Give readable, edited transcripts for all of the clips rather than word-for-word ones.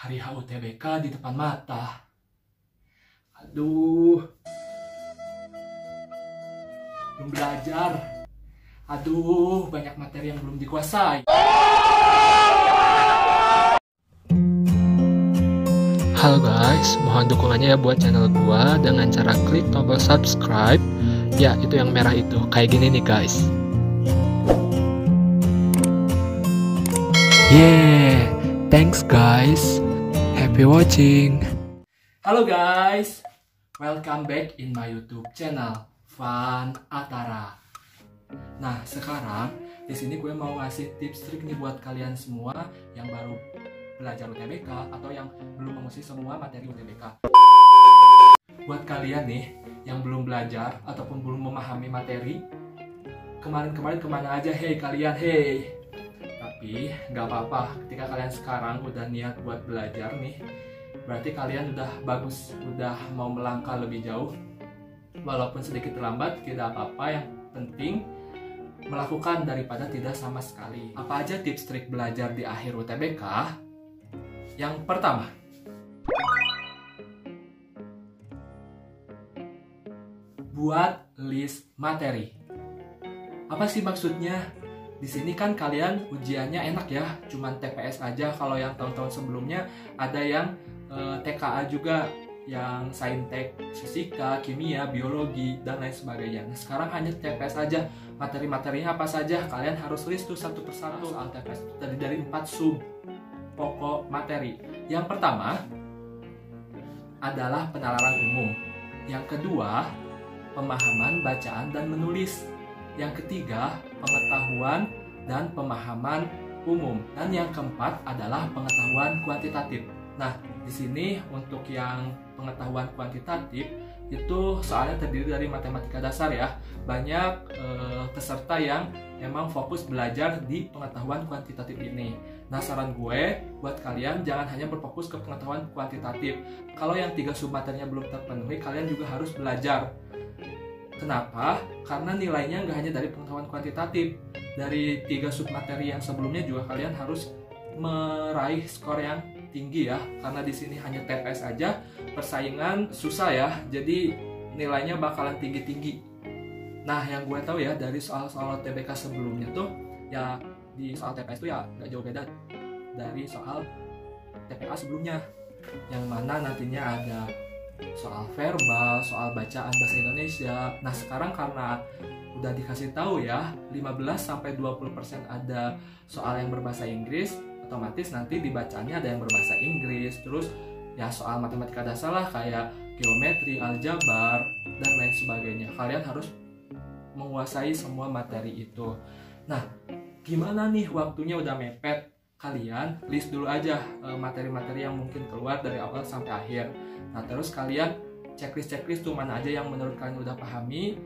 Hari HUTBK di depan mata. Aduh, belum belajar. Aduh, banyak materi yang belum dikuasai. Halo guys, mohon dukungannya ya buat channel gua dengan cara klik tombol subscribe. Ya, itu yang merah itu, kayak gini nih guys. Yeah, thanks guys. Happy watching. Halo guys, welcome back in my YouTube channel Van Atara. Nah, sekarang di sini gue mau ngasih tips trik nih buat kalian semua yang baru belajar UTBK atau yang belum mengisi semua materi UTBK. Buat kalian nih yang belum belajar ataupun belum memahami materi, kemarin kemana aja hey kalian hey. Tapi nggak apa-apa, ketika kalian sekarang udah niat buat belajar nih, berarti kalian udah bagus, udah mau melangkah lebih jauh. Walaupun sedikit terlambat, tidak apa-apa, yang penting melakukan daripada tidak sama sekali. Apa aja tips trik belajar di akhir UTBK? Yang pertama, buat list materi. Apa sih maksudnya? Di sini kan kalian ujiannya enak ya, cuman TPS aja. Kalau yang tahun-tahun sebelumnya ada yang TKA juga, yang saintek, fisika, kimia, biologi, dan lain sebagainya. Nah, sekarang hanya TPS aja. Materi-materinya apa saja, kalian harus list tuh satu persatu. Soal TPS tadi dari 4 sub pokok materi. Yang pertama adalah penalaran umum. Yang kedua, pemahaman bacaan dan menulis. Yang ketiga, pengetahuan dan pemahaman umum. Dan yang keempat adalah pengetahuan kuantitatif. Nah, di sini untuk yang pengetahuan kuantitatif itu soalnya terdiri dari matematika dasar ya. Banyak peserta yang emang fokus belajar di pengetahuan kuantitatif ini. Nah, saran gue buat kalian jangan hanya berfokus ke pengetahuan kuantitatif. Kalau yang 3 sub materinya belum terpenuhi, kalian juga harus belajar. Kenapa? Karena nilainya nggak hanya dari pengetahuan kuantitatif. Dari 3 sub materi yang sebelumnya juga kalian harus meraih skor yang tinggi ya. Karena di sini hanya TPS aja, persaingan susah ya. Jadi nilainya bakalan tinggi-tinggi. Nah, yang gue tahu ya dari soal-soal TBK sebelumnya tuh, ya di soal TPS tuh ya nggak jauh beda dari soal TPA sebelumnya. Yang mana nantinya ada soal verbal, soal bacaan bahasa Indonesia. Nah, sekarang karena udah dikasih tahu ya, 15-20% ada soal yang berbahasa Inggris, otomatis nanti di bacaannya ada yang berbahasa Inggris. Terus ya soal matematika dasar lah kayak geometri, aljabar, dan lain sebagainya. Kalian harus menguasai semua materi itu. Nah, gimana nih waktunya udah mepet? Kalian list dulu aja materi-materi yang mungkin keluar dari awal sampai akhir. Nah, terus kalian checklist tuh mana aja yang menurut kalian udah pahami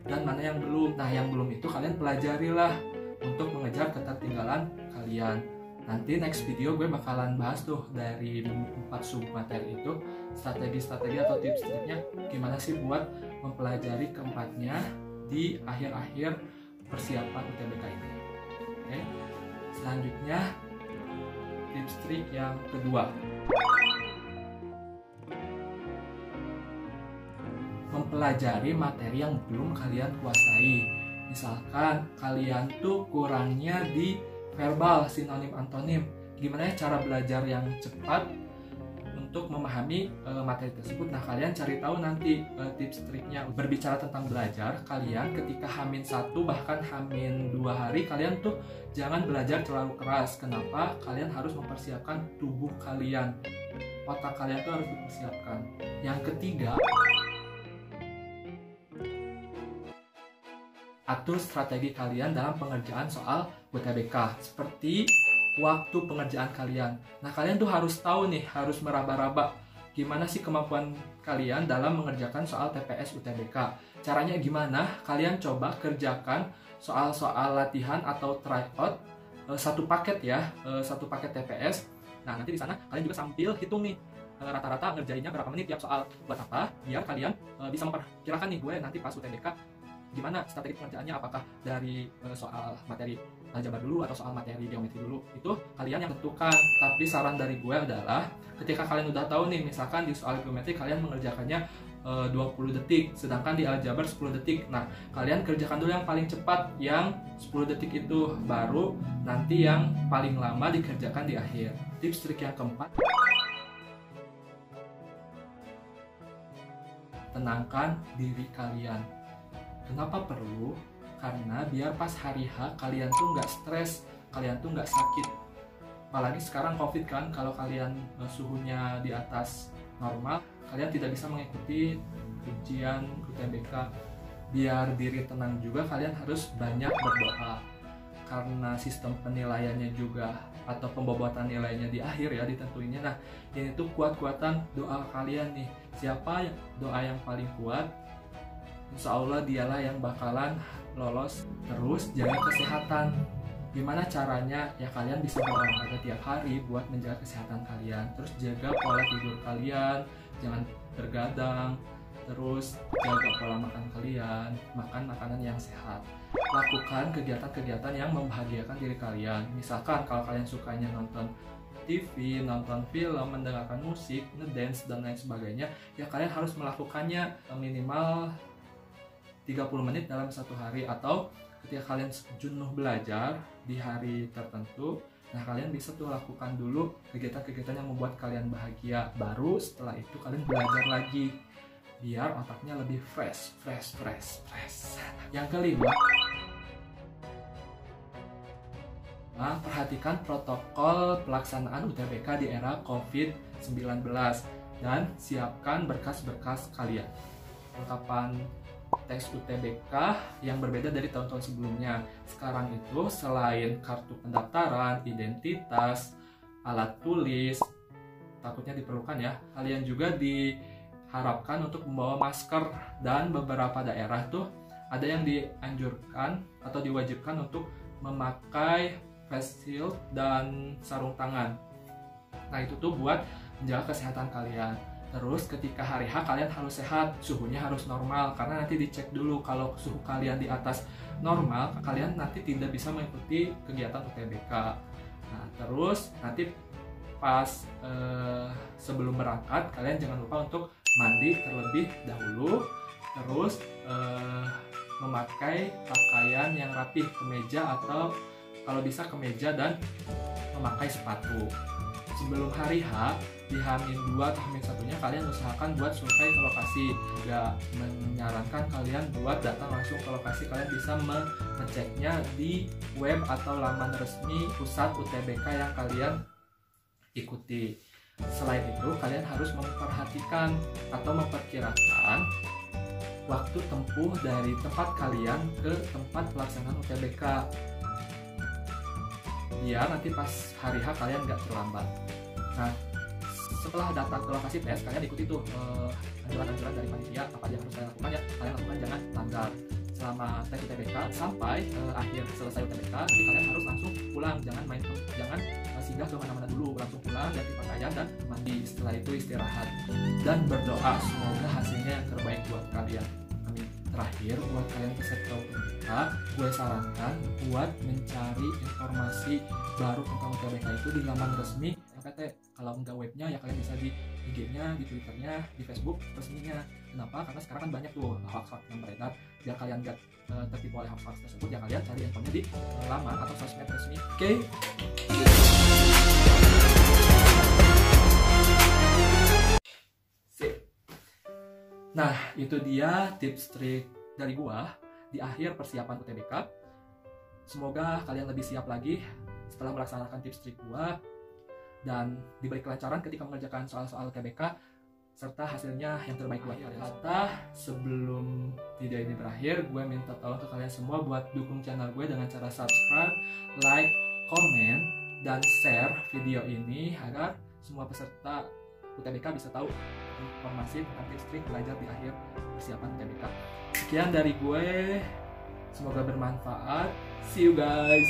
dan mana yang belum. Nah, yang belum itu kalian pelajarilah untuk mengejar ketertinggalan kalian. Nanti next video gue bakalan bahas tuh dari 4 sub materi itu, strategi-strategi atau tips-tipsnya gimana sih buat mempelajari keempatnya di akhir-akhir persiapan UTBK ini. Oke. Selanjutnya tips trik yang kedua, mempelajari materi yang belum kalian kuasai. Misalkan kalian tuh kurangnya di verbal, sinonim, antonim. Gimana ya cara belajar yang cepat untuk memahami materi tersebut? Nah, kalian cari tahu nanti tips triknya. Berbicara tentang belajar, kalian ketika H-1 bahkan H-2 hari, kalian tuh jangan belajar terlalu keras. Kenapa? Kalian harus mempersiapkan tubuh kalian. Otak kalian tuh harus dipersiapkan. Yang ketiga, atur strategi kalian dalam pengerjaan soal UTBK, seperti waktu pengerjaan kalian. Nah, kalian tuh harus tahu nih, harus meraba-raba gimana sih kemampuan kalian dalam mengerjakan soal TPS UTBK. Caranya gimana? Kalian coba kerjakan soal-soal latihan atau tryout satu paket ya, satu paket TPS. Nah, nanti di sana kalian juga sambil hitung nih rata-rata ngerjainnya berapa menit tiap soal. Buat apa? Biar kalian bisa memperkirakan nih, gue nanti pas UTBK gimana strategi pengerjaannya, apakah dari soal materi aljabar dulu atau soal materi geometri dulu, itu kalian yang tentukan. Tapi saran dari gue adalah ketika kalian udah tahu nih, misalkan di soal geometri kalian mengerjakannya 20 detik, sedangkan di aljabar 10 detik. Nah, kalian kerjakan dulu yang paling cepat, yang 10 detik itu, baru nanti yang paling lama dikerjakan di akhir. Tips trik yang keempat, tenangkan diri kalian. Kenapa perlu? Karena biar pas hari H kalian tuh nggak stres, kalian tuh nggak sakit. Apalagi sekarang COVID kan, kalau kalian suhunya di atas normal, kalian tidak bisa mengikuti ujian UTBK. Biar diri tenang juga, kalian harus banyak berdoa. Karena sistem penilaiannya juga atau pembobotan nilainya di akhir ya ditentuinnya. Nah, ini tuh kuat-kuatan doa kalian nih. Siapa doa yang paling kuat, insya Allah dialah yang bakalan lolos. Terus jaga kesehatan. Gimana caranya? Ya kalian bisa berolahraga tiap hari buat menjaga kesehatan kalian. Terus jaga pola tidur kalian, jangan bergadang. Terus jaga pola makan kalian, makan makanan yang sehat. Lakukan kegiatan-kegiatan yang membahagiakan diri kalian. Misalkan kalau kalian sukanya nonton TV, nonton film, mendengarkan musik, ngedance, dan lain sebagainya, ya kalian harus melakukannya minimal 30 menit dalam satu hari. Atau ketika kalian jenuh belajar di hari tertentu, nah kalian bisa tuh lakukan dulu kegiatan-kegiatan yang membuat kalian bahagia. Baru setelah itu kalian belajar lagi, biar otaknya lebih fresh. Yang kelima, perhatikan protokol pelaksanaan UTBK di era COVID-19 dan siapkan berkas-berkas kalian. Kelengkapan tes UTBK yang berbeda dari tahun-tahun sebelumnya. Sekarang itu selain kartu pendaftaran, identitas, alat tulis, takutnya diperlukan ya, kalian juga diharapkan untuk membawa masker. Dan beberapa daerah tuh ada yang dianjurkan atau diwajibkan untuk memakai face shield dan sarung tangan. Nah itu tuh buat menjaga kesehatan kalian. Terus ketika hari H kalian harus sehat, suhunya harus normal, karena nanti dicek dulu. Kalau suhu kalian di atas normal, kalian nanti tidak bisa mengikuti kegiatan UTBK. Nah terus nanti pas sebelum berangkat, kalian jangan lupa untuk mandi terlebih dahulu. Terus memakai pakaian yang rapih, kemeja atau kalau bisa kemeja, dan memakai sepatu. Sebelum hari H, di H-2 atau H-1-nya kalian usahakan buat survei ke lokasi. Juga menyarankan kalian buat datang langsung ke lokasi. Kalian bisa mengeceknya di web atau laman resmi pusat UTBK yang kalian ikuti. Selain itu, kalian harus memperhatikan atau memperkirakan waktu tempuh dari tempat kalian ke tempat pelaksanaan UTBK, biar nanti pas hari H kalian nggak terlambat. Nah, setelah datang ke lokasi tes, kalian ikuti tuh anjuran-anjuran dari panitia, apa yang harus kalian lakukan, ya kalian lakukan, jangan langgar selama tes UTBK sampai akhir selesai UTBK. Nanti kalian harus langsung pulang, jangan singgah ke mana-mana dulu, langsung pulang, ganti pakaian dan mandi. Setelah itu istirahat dan berdoa semoga hasilnya yang terbaik buat kalian. Amin. Terakhir, buat kalian peserta UTBK, gue sarankan buat mencari informasi baru tentang UTBK itu di laman resmi LPT. Kalau nggak webnya, ya kalian bisa di IG-nya, di Twitter-nya, di Facebook resminya. Kenapa? Karena sekarang kan banyak tuh hoax-hoax yang beredar. Biar kalian nggak tertipu oleh hoax-hoax tersebut, ya kalian cari infonya di laman atau sosmed resmi. Oke? Nah, itu dia tips trik dari gua di akhir persiapan UTBK. Semoga kalian lebih siap lagi setelah melaksanakan tips trik gua dan diberi kelancaran ketika mengerjakan soal-soal UTBK serta hasilnya yang terbaik buat kalian. Sebelum video ini berakhir, gue minta tolong ke kalian semua buat dukung channel gue dengan cara subscribe, like, komen, dan share video ini agar semua peserta UTBK bisa tahu informasi tentang tips trik belajar di akhir persiapan UTBK. Sekian dari gue, semoga bermanfaat. See you guys.